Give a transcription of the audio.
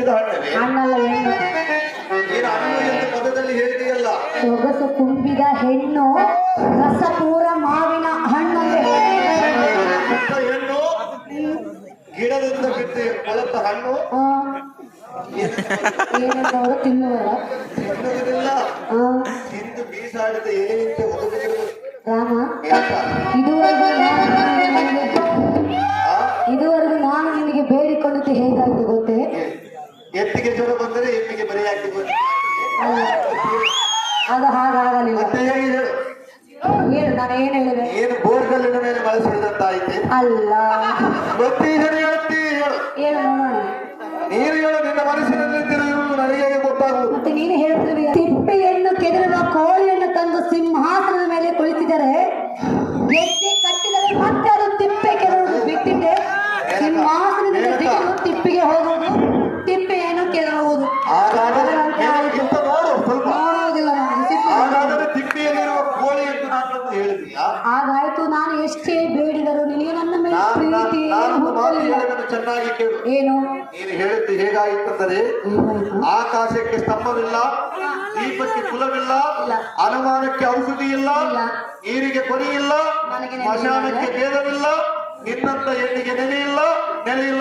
ತುಂಬಿದ ಹಣ್ಣವೇ? ಹಣ್ಣಲ್ಲ ಹೆಣ್ಣು. ನೀನು ಹಣ್ಣು ಎಂದು ಪದದಲ್ಲಿ ಹೇಳಿದೆಯಲ್ಲ. ಸೊಗಸು ತುಂಬಿದ ಹೆಣ್ಣು ರಸ ಪೂರ ಮಾವಿನ ಹಣ್ಣಂದ್ರೆ ಹೆಣ್ಣು ಗಿಡದಿಂದ ಬಿಟ್ಟು ಕೊಳತ ಹಣ್ಣು ಏನಂತವರು ತಿನ್ನುವರ ತಿನ್ನುವುದಿಲ್ಲ. ತಿಂದು ಬೀಸಾಡಿದ ಎಲೆಯಂತೆ ಒದಗಿರುವುದು. ರಾಮ, ಇದುವರೆಗೂ ನಾನು ನಿನಗೆ ಬೇಡಿಕೊಂಡದ್ದು ಹೇಗಾಯ್ತು ಗೊತ್ತೇ? ಎತ್ತಿಗೆ ಜ್ವರ ಬಂದರೆ ಎಮ್ಮಿಗೆ ಬರೀ ಹಾಕಿ ಅದು ಹಾಗಾಗಲಿಲ್ಲ. ಮತ್ತೆ ಹೇಳು, ನಾನು ಏನ್ ಹೇಳಿದೆ? ಏನು ಬೋರ್ಗಲ್ಲಿನ ಮೇಲೆ ಮಳೆ ಸುರಿದಂತಾಯ್ತು ಅಲ್ಲ, ಗೊತ್ತಿ ಹೇಳ್ತಿ ಹೇಳು. ಏನು ನೋಡೋಣ. ನೀನು ಹೇಳು, ನಿನ್ನ ಮನಸ್ಸಿನಲ್ಲಿ ಇರುವುದು ನನಗೆ ಗೊತ್ತಾಗುವುದು. ಮತ್ತೆ ನೀನು ಹೇಳ್ತಿರುವೆ, ತಿಪ್ಪೆಯನ್ನು ಕೆದರುವ ಕೋಳಿಯನ್ನು ತಂದು ಸಿಂಹಾಸನದ ಮೇಲೆ ಕುಳಿತಿದರೆ ಗೆದ್ದೆ ಕಟ್ಟಿದರೆ ಮತ್ತೆ ಅದು ತಿಪ್ಪೆ ಕೆದರುವುದು ಬಿಟ್ಟಿದ್ದೆ ಸಿಂಹಾಸನದಿಂದ ಜಿಗಿದು ತಿಪ್ಪಿಗೆ ಹೋಗುವುದು, ತಿಪ್ಪೆಯನ್ನು ಕೆದರುವುದು. ನೋಡುವುದಿಲ್ಲ ಹಾಗಾದರೆ ತಿಪ್ಪಿಯಲ್ಲಿರುವ ಕೋಳಿ ಎಂದು ನಾನು ಹೇಳಿದೀಯಾ? ಹಾಗಾಯ್ತು. ನಾನು ಎಷ್ಟೇ ಬೇಡಿದರು ನಿನಗೆ ನನ್ನ ಮೇಲೆ ಪ್ರೀತಿ ಚೆನ್ನಾಗಿ ಕೇಳು. ಏನು ನೀನು ಹೇಳಿದ್ದು ಹೇಗಾಯಿತಂದರೆ, ಆಕಾಶಕ್ಕೆ ಸ್ತಂಭವಿಲ್ಲ, ದೀಪಕ್ಕೆ ಕುಲವಿಲ್ಲ, ಅನುಮಾನಕ್ಕೆ ಔಷಧಿ ಇಲ್ಲ, ನೀರಿಗೆ ಕೊನೆ ಇಲ್ಲ, ಸ್ಮಶಾನಕ್ಕೆ ಭೇದವಿಲ್ಲ, ನಿನ್ನಂತ ಹೆಣ್ಣಿಗೆ ನೆಲೆ ಇಲ್ಲ, ನೆಲೆಯ